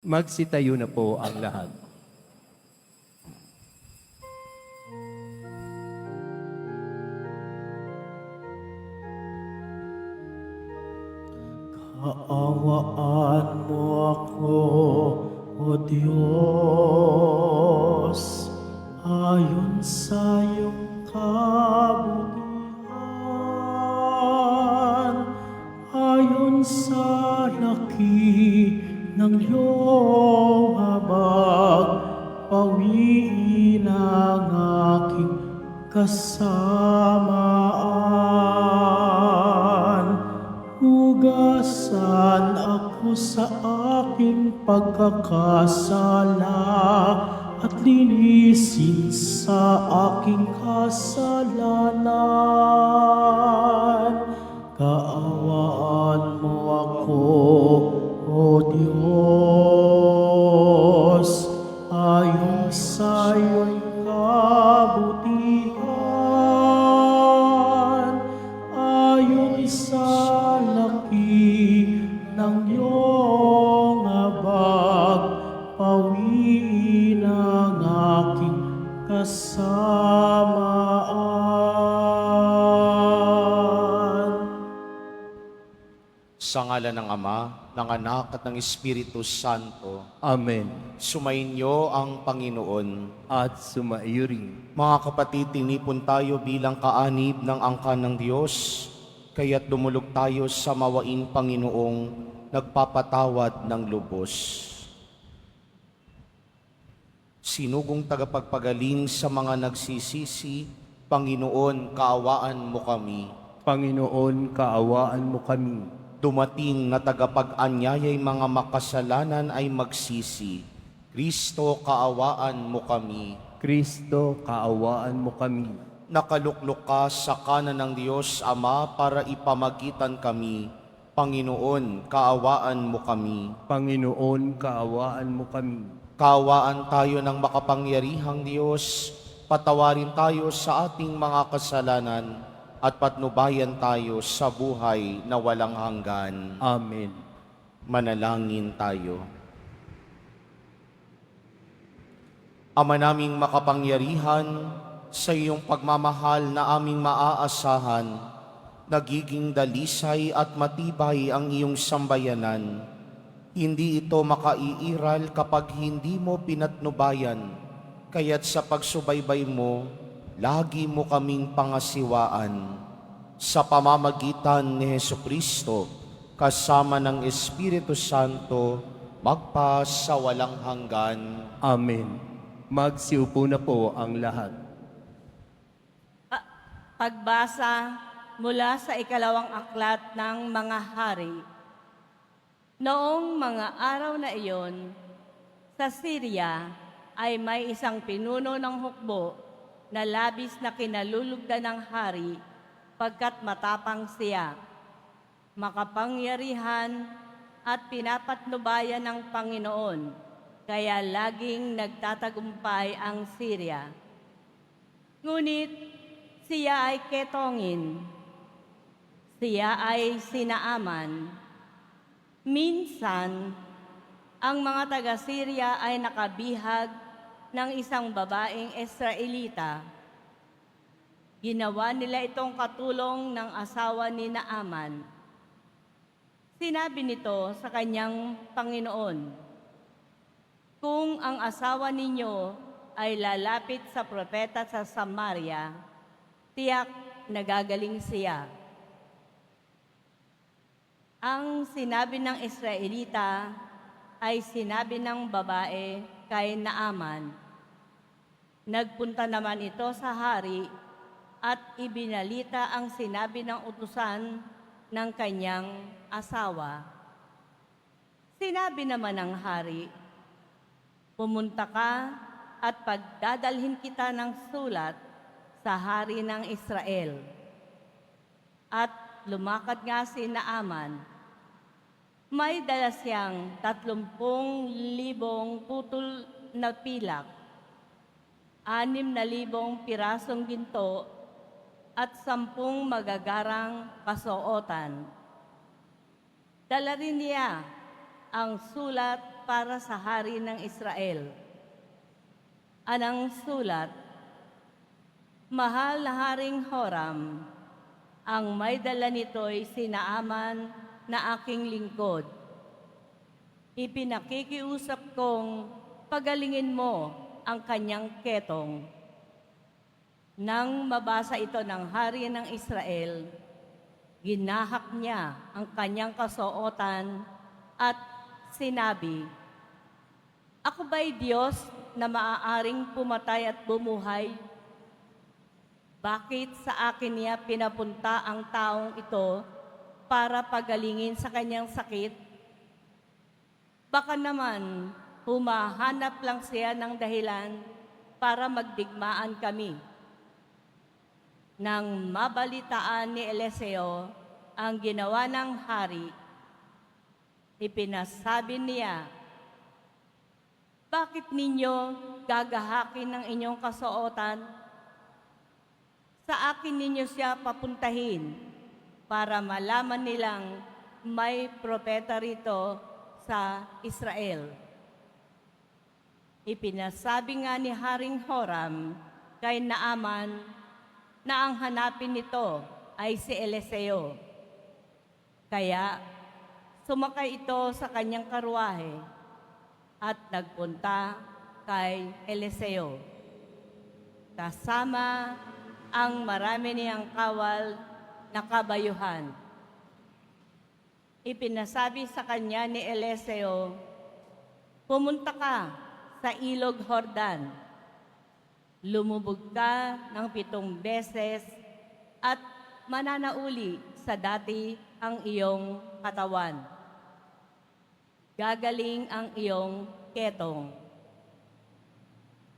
Magsitayo na po ang lahat. Kaawaan mo ako, O Diyos, ayon sa iyong kabutihan, ayon sa laki ng iyong habag, pawiin ang aking kasamaan. Hugasan ako sa aking pagkakasala at linisin sa aking kasalanan. Kaawaan mo ako, O Diyos, ayon sa iyong kabutihan, ayon sa laki ng iyong habag, pawiin ang aking kasamaan. Sa ngalan ng Ama, ng Anak at ng Espiritu Santo, Amen. sumainyo ang Panginoon. At sumaiyo rin. Mga kapatid, tinipon tayo bilang kaanib ng angkan ng Diyos, kaya't dumulog tayo sa mawaing Panginoong nagpapatawad ng lubos. Sinugong tagapagpagaling sa mga nagsisisi, Panginoon, kaawaan mo kami. Panginoon, kaawaan mo kami. Dumating na tagapag-anyaya'y mga makasalanan ay magsisi. Kristo, kaawaan mo kami. Kristo, kaawaan mo kami. Nakaluklok ka sa kanan ng Diyos Ama para ipamagitan kami. Panginoon, kaawaan mo kami. Panginoon, kaawaan mo kami. Kaawaan tayo ng makapangyarihang Diyos. Patawarin tayo sa ating mga kasalanan at patnubayan tayo sa buhay na walang hanggan. Amen. Manalangin tayo. Ama naming makapangyarihan, sa iyong pagmamahal na aming maaasahan, nagiging dalisay at matibay ang iyong sambayanan. Hindi ito makaiiral kapag hindi mo pinatnubayan, kaya't sa pagsubaybay mo, lagi mo kaming pangasiwaan. Sa pamamagitan ni Hesukristo, kasama ng Espiritu Santo, magpa sa walang hanggan. Amen. Magsiupo na po ang lahat. Pagbasa mula sa ikalawang aklat ng mga hari. Noong mga araw na iyon, sa Syria ay may isang pinuno ng hukbo na labis na kinalulugdan ng hari pagkat matapang siya, makapangyarihan at pinapatnubayan ng Panginoon, kaya laging nagtatagumpay ang Syria. Ngunit siya ay ketongin, siya ay sinaaman. Minsan, ang mga taga-Syria ay nakabihag ng isang babaeng Israelita. Ginawa nila itong katulong ng asawa ni Naaman. Sinabi nito sa kanyang Panginoon, "Kung ang asawa ninyo ay lalapit sa propeta sa Samaria, tiyak nagagaling siya." Ang sinabi ng Israelita ay sinabi ng babae kay Naaman. Nagpunta naman ito sa hari at ibinalita ang sinabi ng utusan ng kanyang asawa. Sinabi naman ng hari, "Pumunta ka at pagdadalhin kita ng sulat sa hari ng Israel." At lumakad nga si Naaman. May dala siyang 30,000 putol na pilak, 6,000 pirasong ginto at 10 magagarang kasuotan. Dala rin niya ang sulat para sa hari ng Israel. Anang sulat, Mahal na Haring Horam, ang may dala nito'y si Naaman na aking lingkod. Ipinakikiusap kong pagalingin mo ang kanyang ketong. Nang mabasa ito ng hari ng Israel, ginahak niya ang kanyang kasuotan at sinabi, Ako ba'y Diyos na maaaring pumatay at bumuhay? Bakit sa akin niya pinapunta ang taong ito para pagalingin sa kanyang sakit? Baka naman humahanap lang siya ng dahilan para magdigmaan kami. Nang mabalitaan ni Eliseo ang ginawa ng hari, ipinasabi niya, Bakit ninyo gagahakin ng inyong kasuotan? Sa akin ninyo siya papuntahin para malaman nilang may propeta rito sa Israel. Ipinasabi nga ni Haring Horam kay Naaman na ang hanapin nito ay si Eliseo. Kaya sumakay ito sa kanyang karwahe at nagpunta kay Eliseo. Kasama ang marami niyang kawal na kabayuhan. Ipinasabi sa kanya ni Eliseo, Pumunta ka sa ilog Jordan. Lumubog ka ng 7 beses at mananauli sa dati ang iyong katawan. Gagaling ang iyong ketong.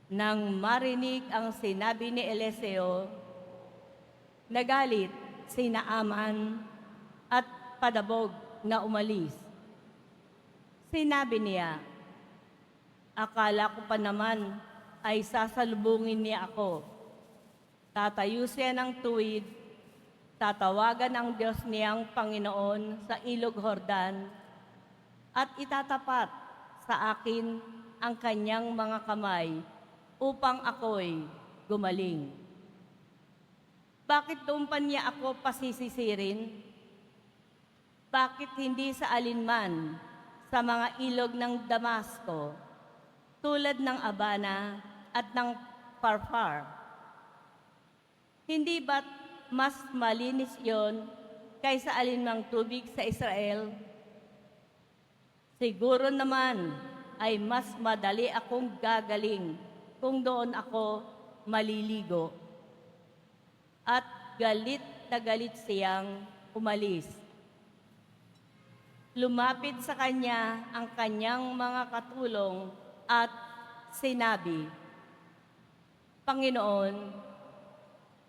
Nang marinig ang sinabi ni Eliseo, nagalit si Naaman at padabog na umalis. Sinabi niya, Akala ko pa naman ay sasalubungin niya ako. Tatayo siya ng tuwid, tatawagan ang Diyos niyang Panginoon sa ilog Jordan, at itatapat sa akin ang kanyang mga kamay upang ako'y gumaling. Bakit doon pa niya ako pasisisirin? Bakit hindi sa alinman sa mga ilog ng Damasco, tulad ng Abana at ng Farfar? Hindi ba't mas malinis yon kaysa alinmang tubig sa Israel? Siguro naman ay mas madali akong gagaling kung doon ako maliligo. At galit na galit siyang umalis. Lumapit sa kanya ang kanyang mga katulong at sinabi, Panginoon,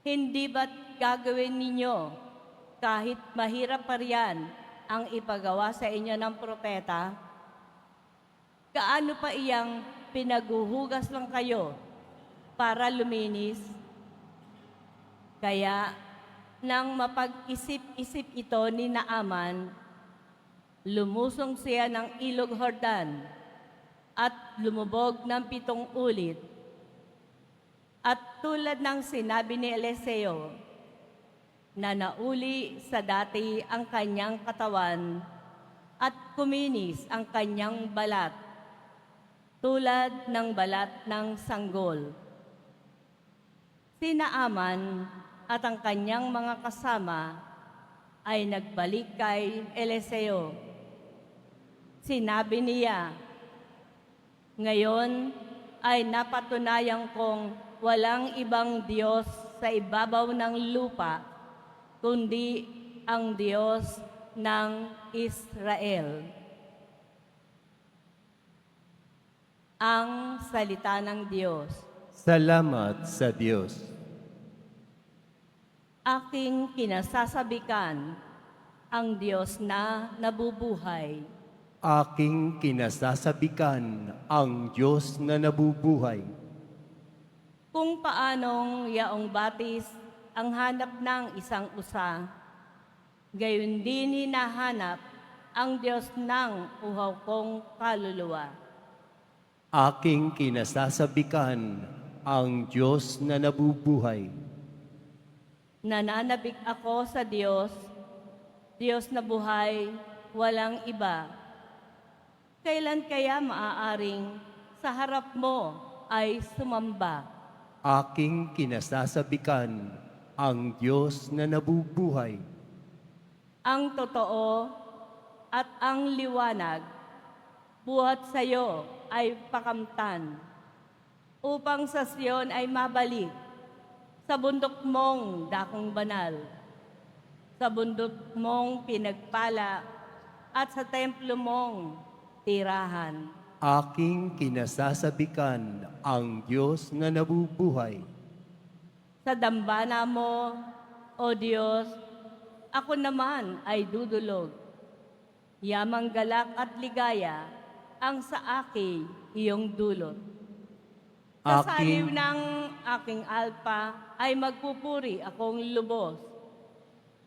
hindi ba't gagawin ninyo kahit mahirap pa riyan ang ipagawa sa inyo ng propeta? Gaano pa iyang pinaguhugas lang kayo para luminis? Kaya, nang mapag-isip-isip ito ni Naaman, lumusong siya ng ilog Jordan at lumubog ng 7 ulit. At tulad ng sinabi ni Eliseo, na nauli sa dati ang kanyang katawan at kuminis ang kanyang balat, tulad ng balat ng sanggol. Si Naaman at ang kanyang mga kasama ay nagbalik kay Eliseo. Sinabi niya, Ngayon ay napatunayan kong walang ibang Diyos sa ibabaw ng lupa, kundi ang Diyos ng Israel. Ang salita ng Diyos. Salamat sa Diyos. Aking kinasasabikan ang Diyos na nabubuhay. Aking kinasasabikan ang Diyos na nabubuhay. Kung paanong yaong batis ang hanap ng isang usa, gayon din hinahanap ang Diyos ng uhaw kong kaluluwa. Aking kinasasabikan ang Diyos na nabubuhay. Nananabik ako sa Diyos, Diyos na buhay, walang iba. Kailan kaya maaaring sa harap mo ay sumamba? Aking kinasasabikan ang Diyos na nabubuhay. Ang totoo at ang liwanag, buhat sa iyo ay pakamtan, upang sa Sion ay mabalik, sa bundok mong dakong banal, sa bundok mong pinagpala, at sa templo mong tirahan. Aking kinasasabikan ang Diyos na nabubuhay. Sa dambana mo, O Diyos, ako naman ay dudulog. Yamang galak at ligaya ang sa akin iyong dulot. Sa saliw ng aking alpa ay magpupuri akong lubos.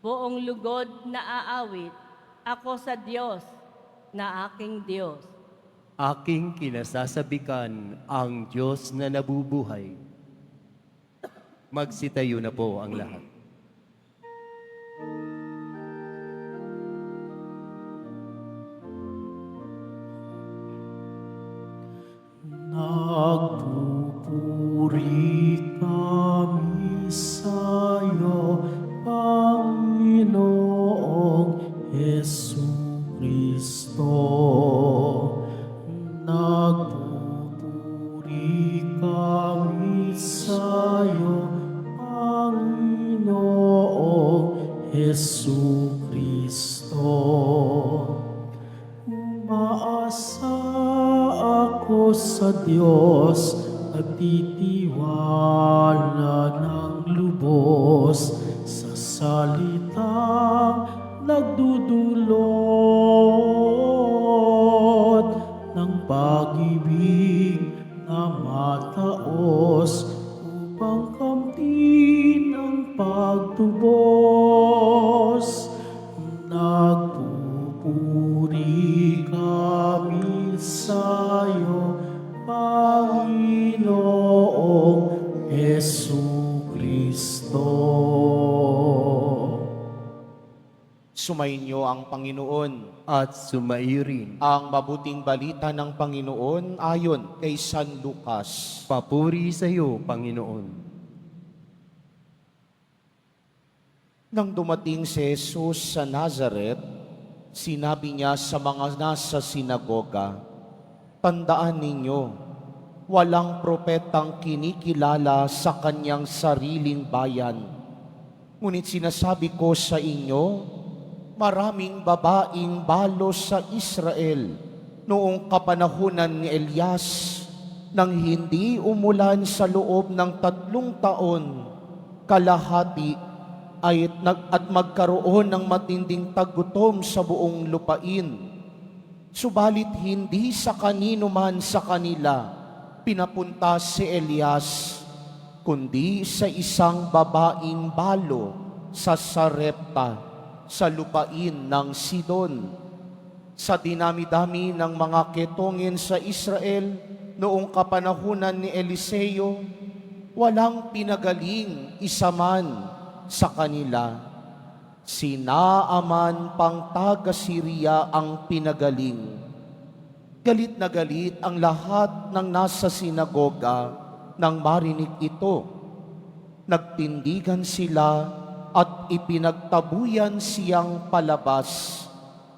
Buong lugod na aawit ako sa Diyos na aking Diyos. Aking kinasasabikan ang Diyos na nabubuhay. Magsitayo na po ang lahat. Nagpupuri kami sa iyo, Panginoong Jesucristo. Nagpupuri kami sa iyo, Panginoong Jesucristo. Umaasa ako sa Diyos, nagtitiwala ng lubos sa salitang nagdudulot ng pag-ibig na mataos upang kamtin ang pagtubos. Nagpupuri kami sa iyo, Panginoong Jesucristo. Sumainyo ang Panginoon. At sumairin. Ang mabuting balita ng Panginoon ayon kay San Lucas. Papuri sa iyo, Panginoon. Nang dumating si Jesus sa Nazareth, sinabi niya sa mga nasa sinagoga, "Tandaan ninyo, walang propetang kinikilala sa kanyang sariling bayan. Ngunit sinasabi ko sa inyo, maraming babaeng balo sa Israel noong kapanahunan ni Elias, nang hindi umulan sa loob ng 3 taon, kalahati at magkaroon ng matinding taggutom sa buong lupain. Subalit hindi sa kanino man sa kanila pinapunta si Elias, kundi sa isang babaeng balo sa Sarepta, sa lupain ng Sidon. Sa dinami-dami ng mga ketongin sa Israel noong kapanahunan ni Eliseo, walang pinagaling isa man sa kanila. Si Naaman pang taga-Syria ang pinagaling. Galit na galit ang lahat ng nasa sinagoga nang marinig ito. Nagtindigan sila at ipinagtabuyan siyang palabas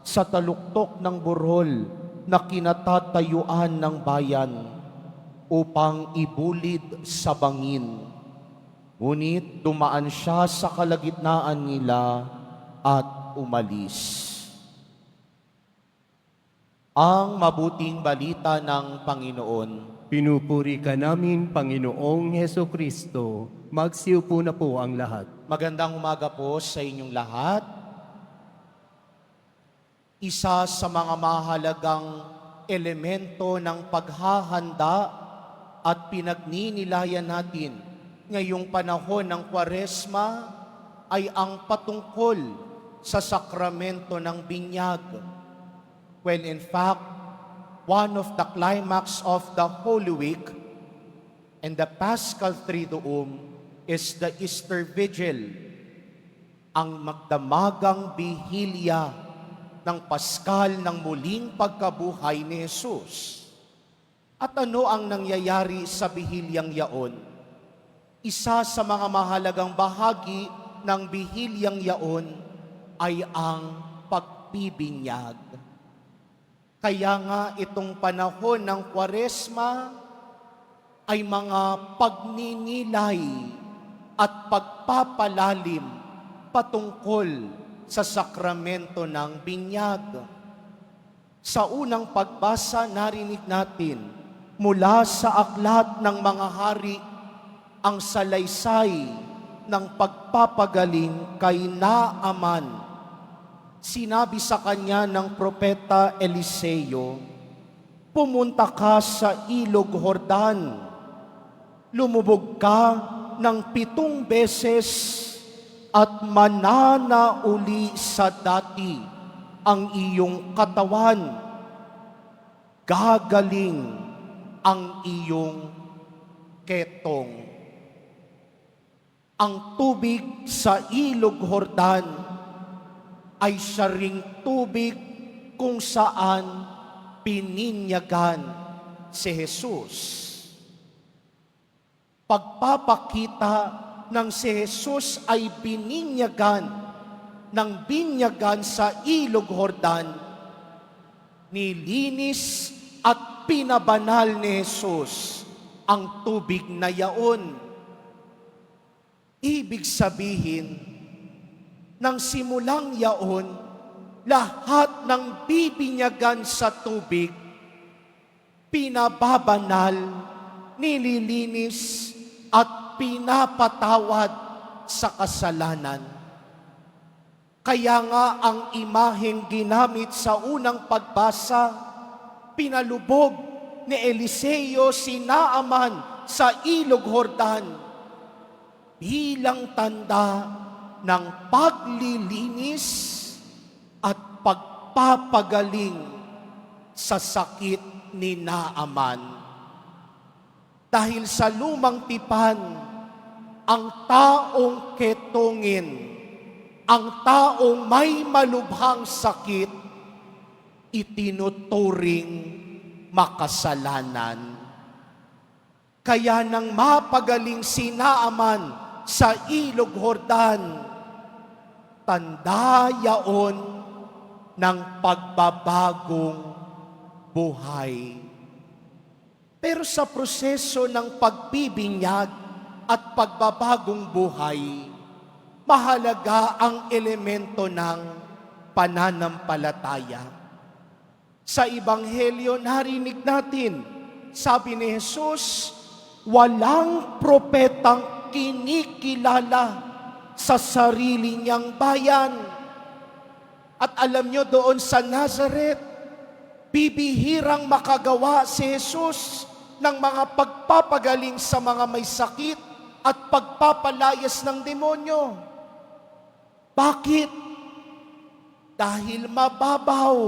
sa taluktok ng burol na kinatatayuan ng bayan upang ibulid sa bangin. Ngunit dumaan siya sa kalagitnaan nila at umalis. Ang mabuting balita ng Panginoon. Pinupuri ka namin, Panginoong Hesukristo. Magsiupo na po ang lahat. Magandang umaga po sa inyong lahat. Isa sa mga mahalagang elemento ng paghahanda at pinagninilayan natin ngayong panahon ng Kwaresma ay ang patungkol sa sakramento ng binyag when in fact, one of the climax of the Holy Week and the Paschal Triduum is the Easter Vigil, ang magdamagang bihilya ng Paskal ng muling pagkabuhay ni Jesus. At ano ang nangyayari sa bihilyang yaon? Isa sa mga mahalagang bahagi ng bihilyang yaon ay ang pagbibinyag. Kaya nga itong panahon ng Kwaresma ay mga pagninilay at pagpapalalim patungkol sa sakramento ng binyag. Sa unang pagbasa, narinig natin mula sa aklat ng mga hari ang salaysay ng pagpapagaling kay Naaman. Sinabi sa kanya ng propeta Eliseo, pumunta ka sa ilog Jordan, lumubog ka ng 7 beses at mananauli sa dati ang iyong katawan. Gagaling ang iyong ketong. Ang tubig sa ilog Jordan ay siya ring tubig kung saan pininyagan si Jesus. Pagpapakita ng si Jesus ay bininyagan ng binyagan sa ilog Jordan, nilinis at pinabanal ni Jesus ang tubig na yaon. Ibig sabihin, nang simulang yaon, lahat ng bibinyagan sa tubig, pinababanal, nililinis, at pinapatawad sa kasalanan. Kaya nga ang imaheng ginamit sa unang pagbasa, pinalubog ni Eliseo si Naaman sa ilog Jordan bilang tanda ng paglilinis at pagpapagaling sa sakit ni Naaman. Dahil sa lumang tipan, ang taong ketongin, ang taong may malubhang sakit, itinuturing makasalanan. Kaya nang mapagaling si Naaman sa ilog Jordan, tanda yaon ng pagbabagong buhay. Pero sa proseso ng pagbibinyag at pagbabagong buhay, mahalaga ang elemento ng pananampalataya. Sa Ebanghelyo, narinig natin, sabi ni Jesus, walang propetang kinikilala sa sarili niyang bayan. At alam nyo, doon sa Nazareth, bibihirang makagawa si Jesus ng mga pagpapagaling sa mga may sakit at pagpapalayas ng demonyo. Bakit? Dahil mababaw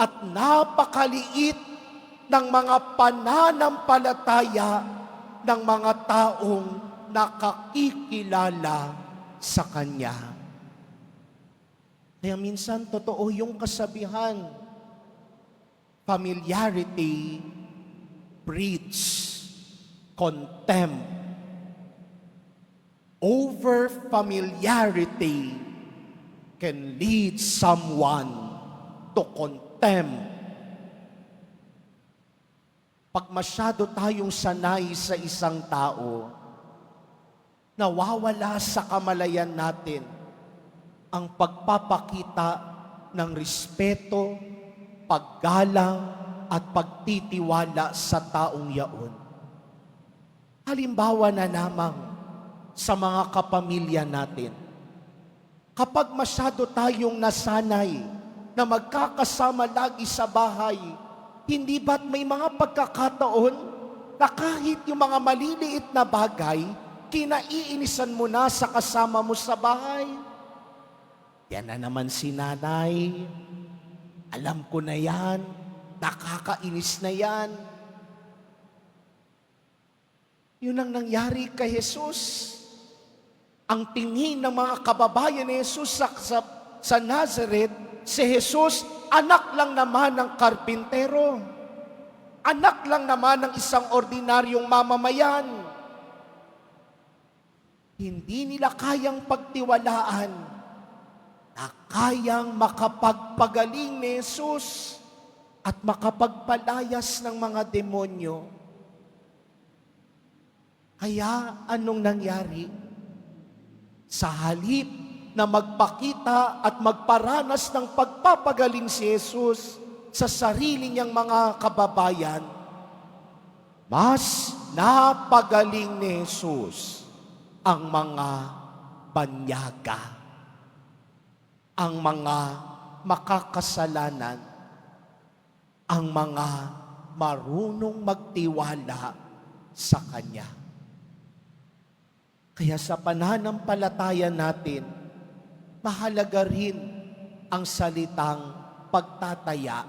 at napakaliit ng mga pananampalataya ng mga taong nakakikilala sa Kanya. Kaya minsan totoo yung kasabihan, familiarity breeds contempt. Over familiarity can lead someone to contempt. Pag masyado tayong sanay sa isang tao, nawawala sa kamalayan natin ang pagpapakita ng respeto, paggalang, at pagtitiwala sa taong yaon. Halimbawa na lamang sa mga kapamilya natin. Kapag masyado tayong nasanay na magkakasama lagi sa bahay, hindi ba't may mga pagkakataon na kahit yung mga maliliit na bagay, kinaiinisan mo na sa kasama mo sa bahay? Yan na naman si nanay. Alam ko na yan. Nakakainis na yan. Yun ang nangyari kay Jesus. Ang tingin ng mga kababayan ni Jesus sa Nazareth, si Jesus, anak lang naman ng karpintero. Anak lang naman ng isang ordinaryong mamamayan. Hindi nila kayang pagtiwalaan na kayang makapagpagaling ni Jesus at makapagpalayas ng mga demonyo. Kaya anong nangyari? Sa halip na magpakita at magparanas ng pagpapagaling si Jesus sa sarili niyang mga kababayan, mas napagaling ni Jesus ang mga banyaga, ang mga makakasalanan, ang mga marunong magtiwala sa Kanya. Kaya sa pananampalataya natin, mahalaga rin ang salitang pagtataya.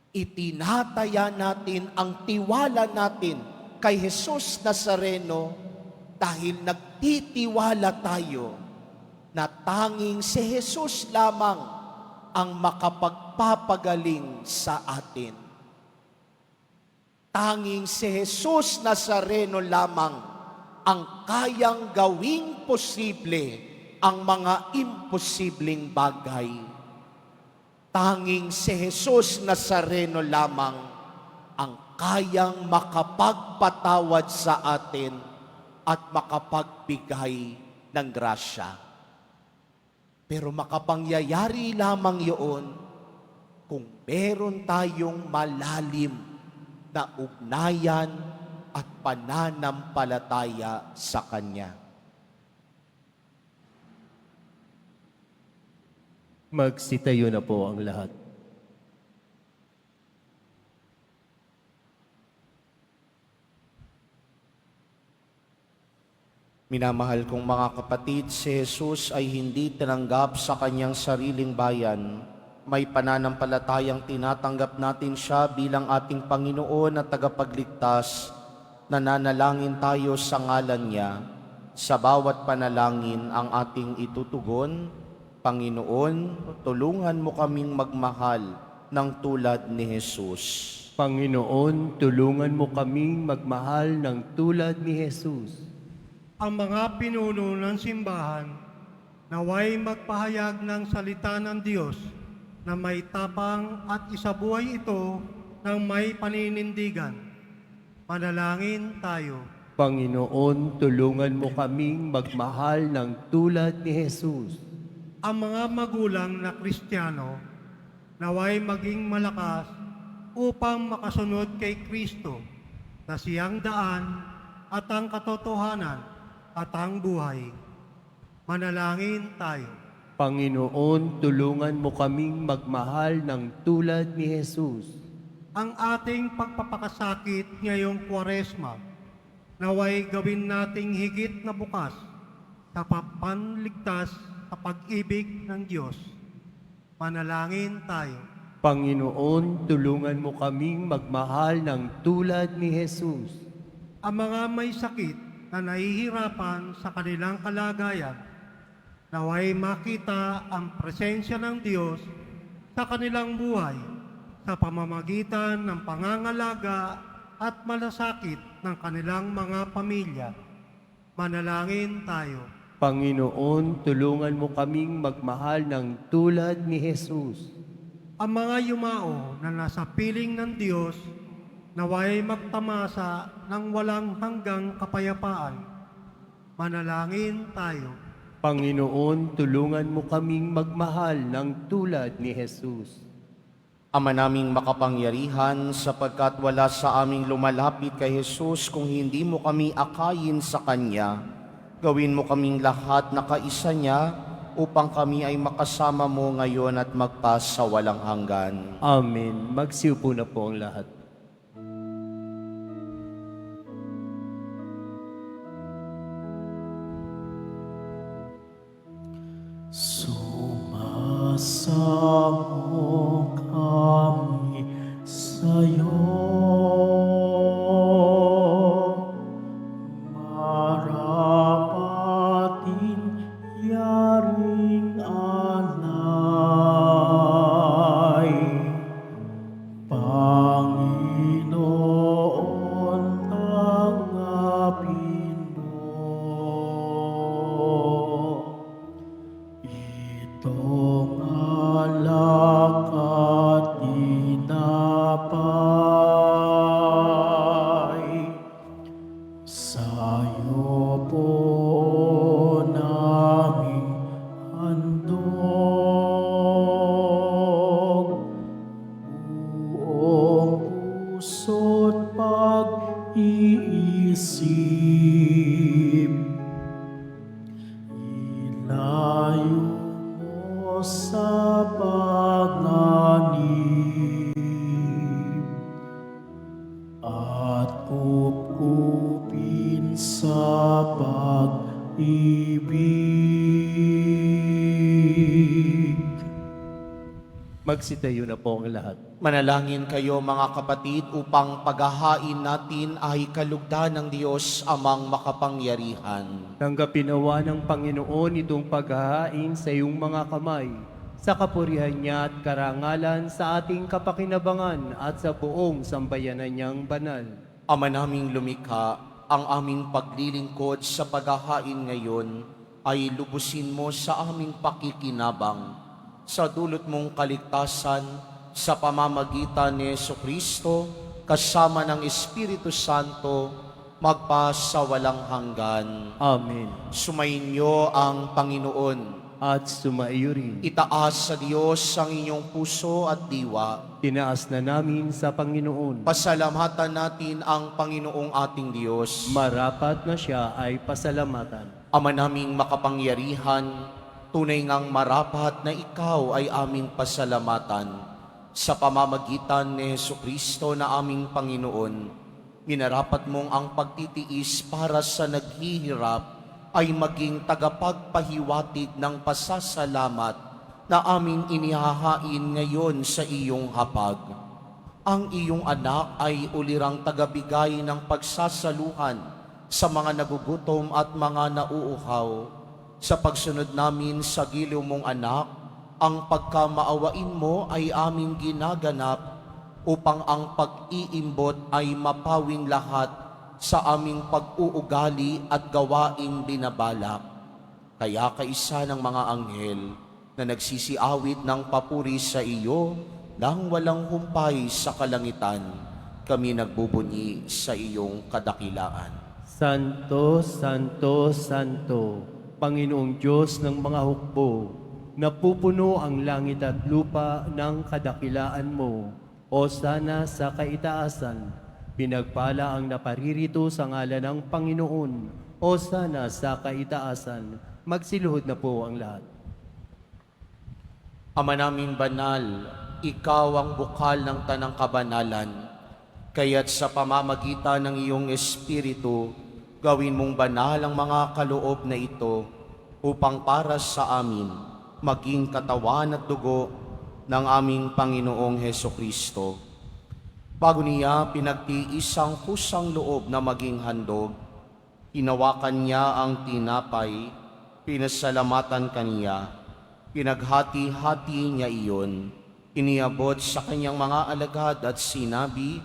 Itinataya natin ang tiwala natin kay Jesus Nazareno dahil nagtitiwala tayo na tanging si Jesus lamang ang makapagpapagaling sa atin. Tanging si Jesus Nazareno lamang ang kayang gawing posible ang mga imposibleng bagay. Tanging si Jesus Nazareno lamang ang kayang makapagpatawad sa atin at makapagbigay ng grasya. Pero makapangyayari lamang yun kung meron tayong malalim na ugnayan at pananampalataya sa Kanya. Magsitayo na po ang lahat. Minamahal kong mga kapatid, si Jesus ay hindi tinanggap sa Kanyang sariling bayan. May pananampalatayang tinatanggap natin Siya bilang ating Panginoon at tagapagligtas. Nananalangin tayo sa ngalan niya. Sa bawat panalangin ang ating itutugon, Panginoon, tulungan mo kaming magmahal ng tulad ni Jesus. Panginoon, tulungan mo kaming magmahal ng tulad ni Jesus. Ang mga pinuno ng simbahan naway magpahayag ng salita ng Diyos na may tapang at isabuhay ito ng may paninindigan. Manalangin tayo. Panginoon, tulungan mo kaming magmahal ng tulad ni Jesus. Ang mga magulang na Kristiyano naway maging malakas upang makasunod kay Kristo na siyang daan at ang katotohanan at ang buhay. Manalangin tayo. Panginoon, tulungan mo kaming magmahal ng tulad ni Jesus. Ang ating pagpapakasakit ngayong Kwaresma, naway gawin nating higit na bukas sa papanligtas sa pag-ibig ng Diyos. Manalangin tayo. Panginoon, tulungan mo kaming magmahal ng tulad ni Jesus. Ang mga may sakit na nahihirapan sa kanilang kalagayan, naway makita ang presensya ng Diyos sa kanilang buhay sa pamamagitan ng pangangalaga at malasakit ng kanilang mga pamilya. Manalangin tayo. Panginoon, tulungan mo kaming magmahal ng tulad ni Jesus. Ang mga yumao na nasa piling ng Diyos, naway magtamasa ng walang hanggang kapayapaan. Manalangin tayo. Panginoon, tulungan mo kaming magmahal ng tulad ni Jesus. Ama naming makapangyarihan, sapagkat wala sa aming lumalapit kay Jesus kung hindi mo kami akayin sa Kanya. Gawin mo kaming lahat na kaisa niya upang kami ay makasama mo ngayon at magpas sa walang hanggan. Amen. Magsiupo na po ang lahat. Sumasamo puso't pag-iisip. Ilayo mo sa panganib at kupkupin sa pag-ibig. Magsitayo na po ang lahat. Manalangin kayo mga kapatid upang paghahain natin ay kalugdan ng Diyos amang makapangyarihan. Tanggapin nawa ng Panginoon itong paghahain sa iyong mga kamay, sa kapurihan niya at karangalan sa ating kapakinabangan at sa buong sambayanan niyang banal. Ama naming lumikha, ang aming paglilingkod sa paghahain ngayon ay lubusin mo sa aming pakikinabang. Sa dulot mong kaligtasan, sa pamamagitan ni Jesucristo, kasama ng Espiritu Santo, magpasawalang hanggan. Amen. Sumainyo ang Panginoon. At sumaiyo rin. Itaas sa Diyos ang inyong puso at diwa. Tinaas na namin sa Panginoon. Pasalamatan natin ang Panginoong ating Diyos. Marapat na siya ay pasalamatan. Ama naming makapangyarihan, tunay ngang marapat na ikaw ay aming pasalamatan. Sa pamamagitan ni Jesucristo na aming Panginoon, minarapat mong ang pagtitiis para sa naghihirap ay maging tagapagpahiwatig ng pasasalamat na aming inihahain ngayon sa iyong hapag. Ang iyong anak ay ulirang tagabigay ng pagsasaluhan sa mga nagugutom at mga nauuhaw. Sa pagsunod namin sa giliw mong anak, ang pagkamaawain mo ay aming ginaganap upang ang pag-iimbot ay mapawing lahat sa aming pag-uugali at gawaing binabalak. Kaya kaisa ng mga anghel na nagsisiawit ng papuri sa iyo nang walang humpay sa kalangitan, kami nagbubunyi sa iyong kadakilaan. Santo, Santo, Santo, Panginoong Diyos ng mga hukbo, napupuno ang langit at lupa ng kadakilaan mo. O sana sa kaitaasan, pinagpala ang naparirito sa ngalan ng Panginoon. O sana sa kaitaasan, magsiluhod na po ang lahat. Ama naming banal, ikaw ang bukal ng tanang kabanalan, kaya't sa pamamagitan ng iyong Espiritu, gawin mong banal ang mga kaloob na ito upang para sa amin maging katawan at dugo ng aming Panginoong Hesukristo. Bago niya pinagtiis ang kusang loob na maging handog, hinawakan niya ang tinapay, pinasalamatan kaniya, pinaghati-hati niya iyon, iniabot sa kanyang mga alagad at sinabi,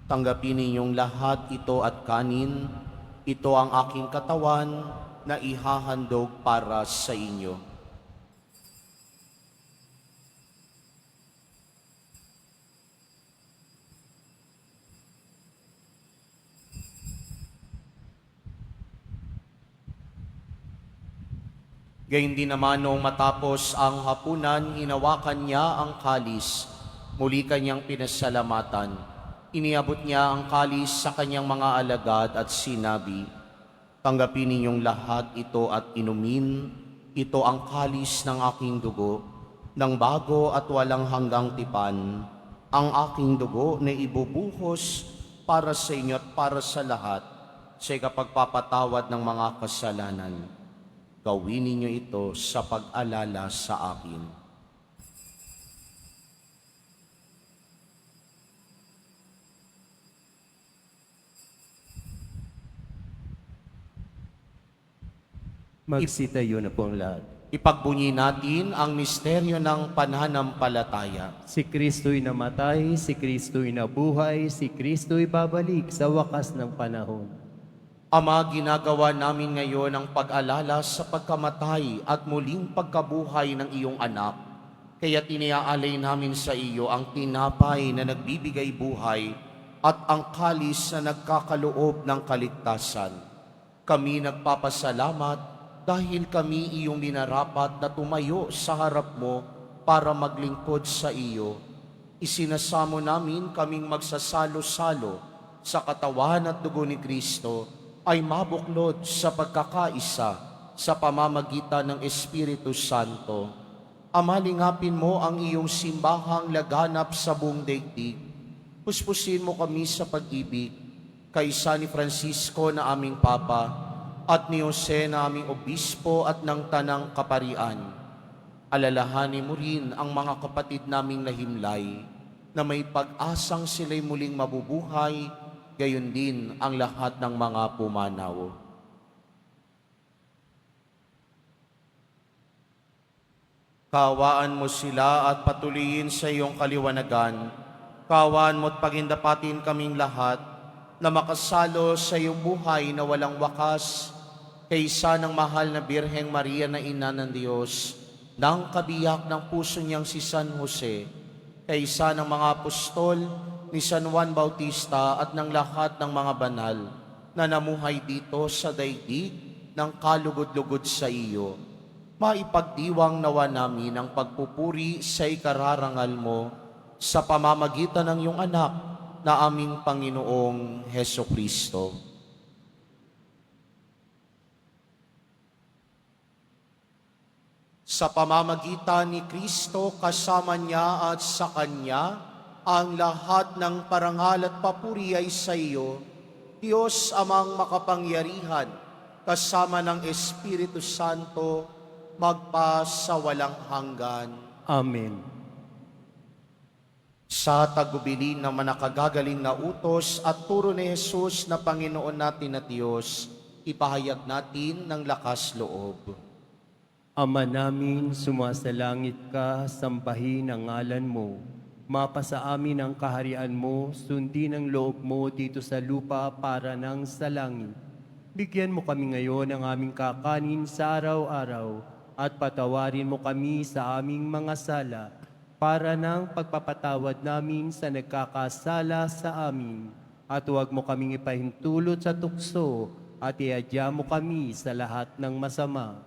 "Tanggapin ninyong lahat ito at kanin, ito ang aking katawan na ihahandog para sa inyo." Gayun din naman noong matapos ang hapunan, hinawakan niya ang kalis, muli kanyang pinasalamatan. Iniabot niya ang kalis sa kanyang mga alagad at sinabi, "Tanggapin ninyong lahat ito at inumin, ito ang kalis ng aking dugo, ng bago at walang hanggang tipan, ang aking dugo na ibubuhos para sa inyo at para sa lahat, sa ikapagpapatawad ng mga kasalanan. Gawin ninyo ito sa pag-alala sa akin." Magsitayo na po ang lahat. Ipagbunyi natin ang misteryo ng pananampalataya. Si Kristo'y namatay, si Kristo'y nabuhay, si Kristo'y babalik sa wakas ng panahon. Ama, ginagawa namin ngayon ang pag-alala sa pagkamatay at muling pagkabuhay ng iyong anak. Kaya tiniaalay namin sa iyo ang tinapay na nagbibigay buhay at ang kalis na nagkakaloob ng kaligtasan. Kami nagpapasalamat dahil kami iyong minarapat na tumayo sa harap mo para maglingkod sa iyo. Isinasamo namin kaming magsasalo-salo sa katawan at dugo ni Kristo ay mabuklod sa pagkakaisa sa pamamagitan ng Espiritu Santo. Amalingapin mo ang iyong simbahang laganap sa buong daigdig. Puspusin mo kami sa pag-ibig, kaysa ni Francisco na aming Papa at ni Jose na aming Obispo at ng Tanang Kaparian. Alalahanin mo rin ang mga kapatid naming nahimlay na may pag-asang sila'y muling mabubuhay, gayon din ang lahat ng mga pumanaw. Kaawaan mo sila at patuloyin sa iyong kaliwanagan. Kaawaan mo at pagindapatin kaming lahat na makasalo sa iyong buhay na walang wakas, kaysa ng mahal na Birheng Maria na Ina ng Diyos, ng kabiyak ng puso niyang si San Jose, kaysa ng mga apostol ni San Juan Bautista at ng lahat ng mga banal na namuhay dito sa daigdig ng kalugod-lugod sa iyo. Maipagdiwang nawa namin ang pagpupuri sa ikararangal mo sa pamamagitan ng iyong anak na aming Panginoong Hesukristo. Sa pamamagitan ni Kristo, kasama niya at sa Kanya, ang lahat ng parangal at papuri ay sa iyo, Diyos amang makapangyarihan, kasama ng Espiritu Santo, magpa sa walang hanggan. Amen. Sa tagubilin ng manakagagaling na utos at turo ni Jesus na Panginoon natin at Diyos, ipahayag natin ng lakas loob. Ama namin, sumasalangit ka, sambahin ang ngalan mo. Mapasa amin ang kaharian mo, sundin ang loob mo dito sa lupa para nang sa langit. Bigyan mo kami ngayon ng aming kakanin sa araw-araw at patawarin mo kami sa aming mga sala para nang pagpapatawad namin sa nagkakasala sa amin. At huwag mo kaming ipahintulot sa tukso at iadya mo kami sa lahat ng masama.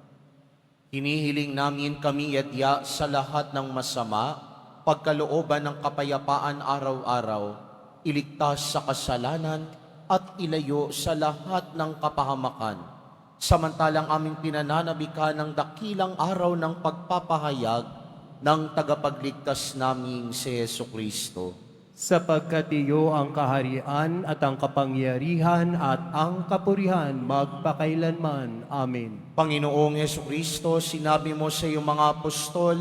Hinihiling namin kami iadya sa lahat ng masama, pagkalooban ng kapayapaan araw-araw, iligtas sa kasalanan at ilayo sa lahat ng kapahamakan. Samantalang aming pinananabikan ng dakilang araw ng pagpapahayag ng tagapagligtas naming si Jesucristo. Sapagkat iyo ang kaharian at ang kapangyarihan at ang kapurihan magpakailanman. Amen. Panginoong Jesucristo, sinabi mo sa iyong mga apostol,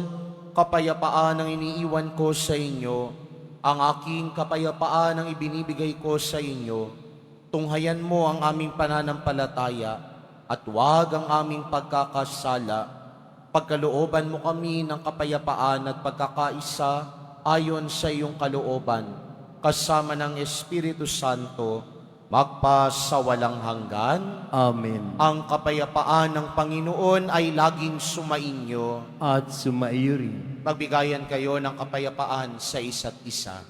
kapayapaan ang iniiwan ko sa inyo, ang aking kapayapaan ang ibinibigay ko sa inyo. Tunghayan mo ang aming pananampalataya at huwag ang aming pagkakasala. Pagkalooban mo kami ng kapayapaan at pagkakaisa ayon sa iyong kalooban, kasama ng Espiritu Santo, magpa sa walang hanggan. Amen. Ang kapayapaan ng Panginoon ay laging sumainyo. At sumaiyo rin. Magbigayan kayo ng kapayapaan sa isa't isa.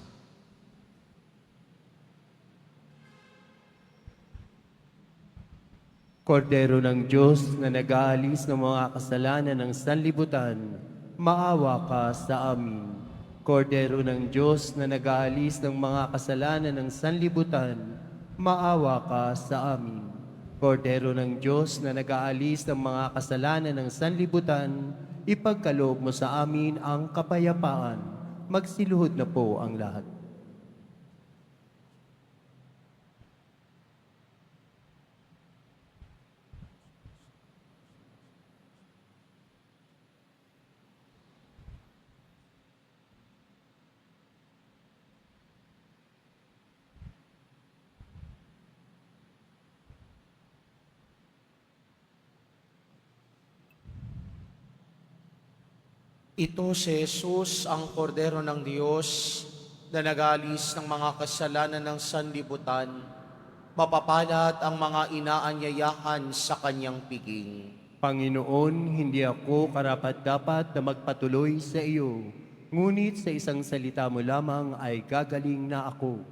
Kordero ng Diyos na nag-aalis ng mga kasalanan ng sanlibutan, maawa ka sa amin. Kordero ng Diyos na nag-aalis ng mga kasalanan ng sanlibutan, maawa ka sa amin. Kordero ng Diyos na nag-aalis ng mga kasalanan ng sanlibutan, ipagkaloob mo sa amin ang kapayapaan. Magsiluhod na po ang lahat. Ito si Jesus, ang Kordero ng Diyos, na nag-aalis ng mga kasalanan ng sanlibutan. Mapapalad ang mga inaanyayahan sa kanyang piging. Panginoon, hindi ako karapat-dapat na magpatuloy sa iyo, ngunit sa isang salita mo lamang ay gagaling na ako.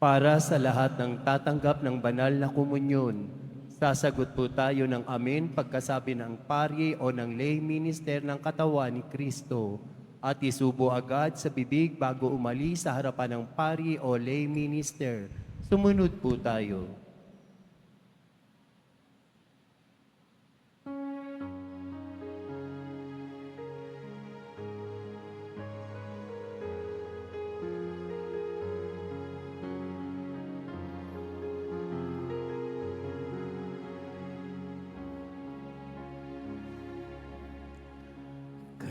Para sa lahat ng tatanggap ng banal na komunyon, sasagot po tayo ng amen pagkasabi ng pari o ng lay minister ng katawan ni Kristo at isubo agad sa bibig bago umalis sa harapan ng pari o lay minister. Sumunod po tayo.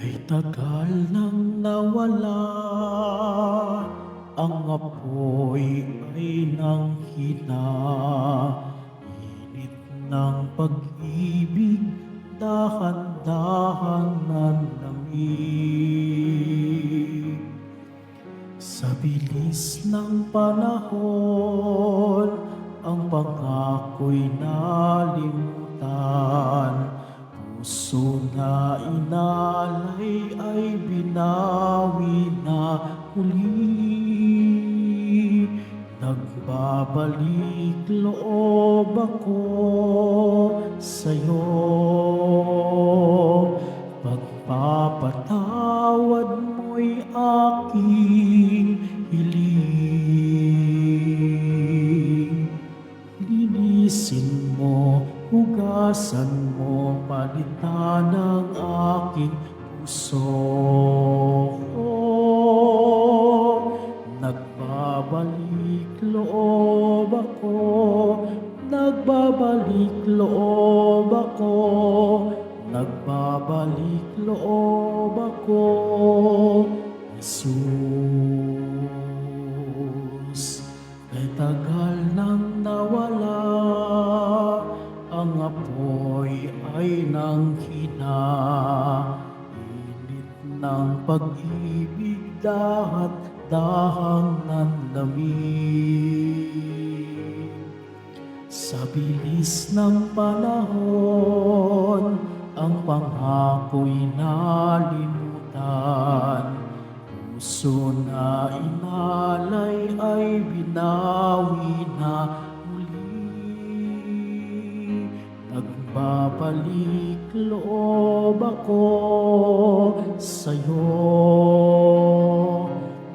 Kay tagal nang nawala, ang apoy ay nanghina. Init ng pag-ibig, dahan-dahan nanlamig. Sa bilis ng panahon, ang pangko'y nalimutan. Puso na inalay ay binawi na muli. Nagbabalik loob ako sa'yo. Pagpapatawad mo'y aking hiling. Linisin mo, hugasan mo, palitan ang aking puso. Nagbabalik loob ako, nagbabalik loob ako, nagbabalik loob ako, Jesus. Kay tagal nang nawala, ang apoy ay nanghina. Init ng pag-ibig, dahat-dahang nanlamig. Sa bilis ng panahon, ang pangko'y nalimutan. Puso na inalay ay binawi na muli. Nagbabalik loob ako sa'yo.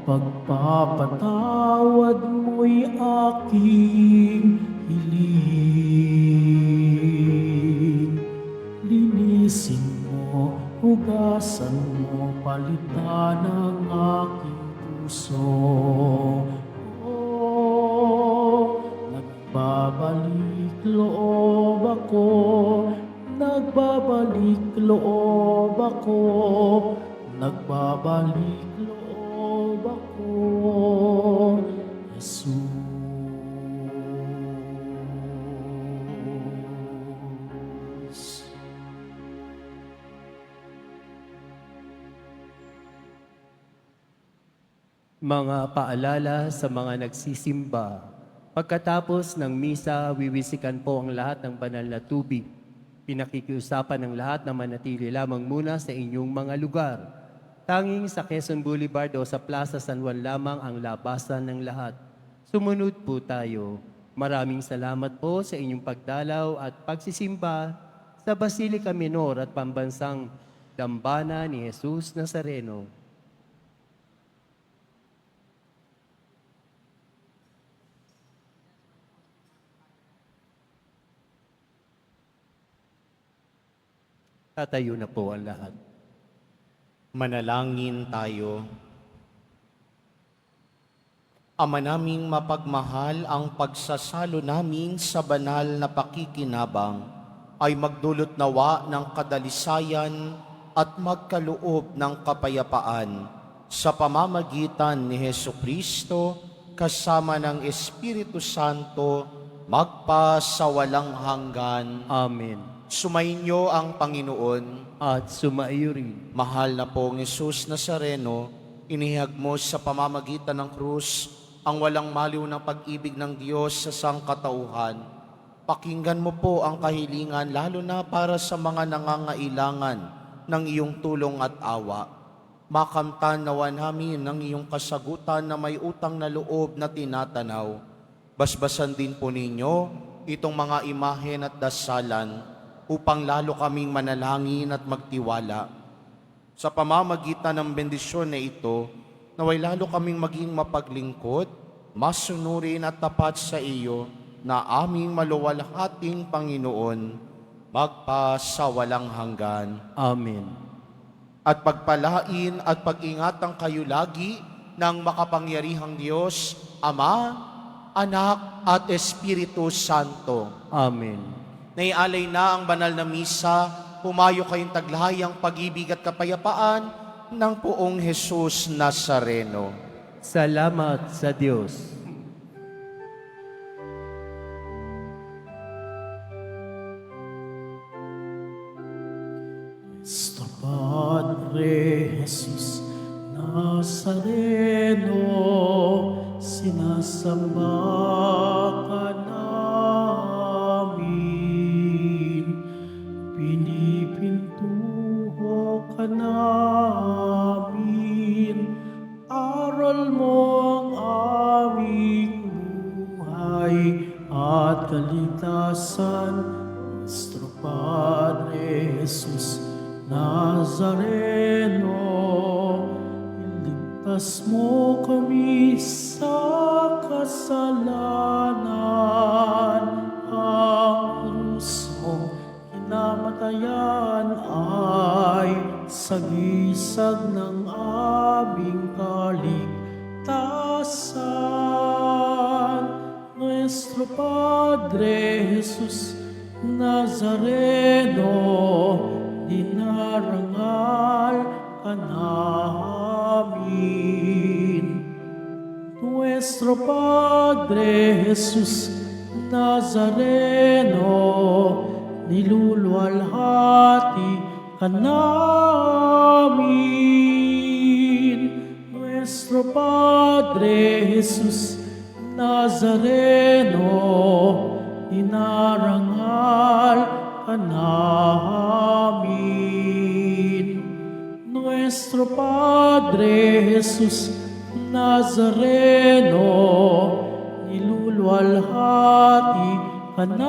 Pagpapatawad mo'y aking hiling. Linisin mo, hugasan mo, palitan ang aking puso. Nagbabalik loob ako, nagbabalik loob ako, nagbabalik loob ako, Jesus. Mga paalala sa mga nagsisimba. Pagkatapos ng misa, wiwisikan po ang lahat ng banal na tubig. Pinakikiusapan ng lahat na manatili lamang muna sa inyong mga lugar. Tanging sa Quezon Boulevard o sa Plaza San Juan lamang ang labasan ng lahat. Sumunod po tayo. Maraming salamat po sa inyong pagdalaw at pagsisimba sa Basilica Minor at Pambansang Dambana ni Jesus Nazareno. Tatayo na po ang lahat. Manalangin tayo. Ama naming mapagmahal, ang pagsasalo namin sa banal na pakikinabang ay magdulot nawa ng kadalisayan at magkaloob ng kapayapaan sa pamamagitan ni Hesukristo kasama ng Espiritu Santo magpa sa walang hanggan. Amen. Sumainyo ang Panginoon. At sumaiyo rin. Mahal na pong Jesus Nazareno, inihag mo sa pamamagitan ng krus ang walang maliw ng pag-ibig ng Diyos sa sangkatauhan. Pakinggan mo po ang kahilingan lalo na para sa mga nangangailangan ng iyong tulong at awa. Makamtan nawa namin ng iyong kasagutan na may utang na loob na tinatanaw. Basbasan din po ninyo itong mga imahen at dasalan upang lalo kaming manalangin at magtiwala. Sa pamamagitan ng bendisyon na ito, naway lalo kaming maging mapaglingkod, masunurin at tapat sa iyo na aming maluwalhating Panginoon, magpasawalang hanggan. Amen. At pagpalain at pag-ingatan kayo lagi ng makapangyarihang Diyos, Ama, Anak at Espiritu Santo. Amen. Naialay na ang banal na misa, humayo kayong taglahayang pag-ibig at kapayapaan ng poong Jesus Nazareno. Salamat sa Diyos. Nuestro Padre Jesus Nazareno, sinasamba ka namin, pinipintuho ka namin, aral mo ang aming buhay at kaligtasan. Nuestro Padre Jesus Nazareno, iligtas mo kami sa kasalanan. Ang krus mong kinamatayan ay sagisag ng aming kaligtasan. Nuestro Padre Jesus Nazareno, dinarangal ka namin. Nuestro Padre Jesus Nazareno, niluluwalhati ka namin. Nuestro Padre Jesus Nazareno, dinarangal ka namin. Nuestro Padre Jesus Nazareno, niluluwalhati ka namin.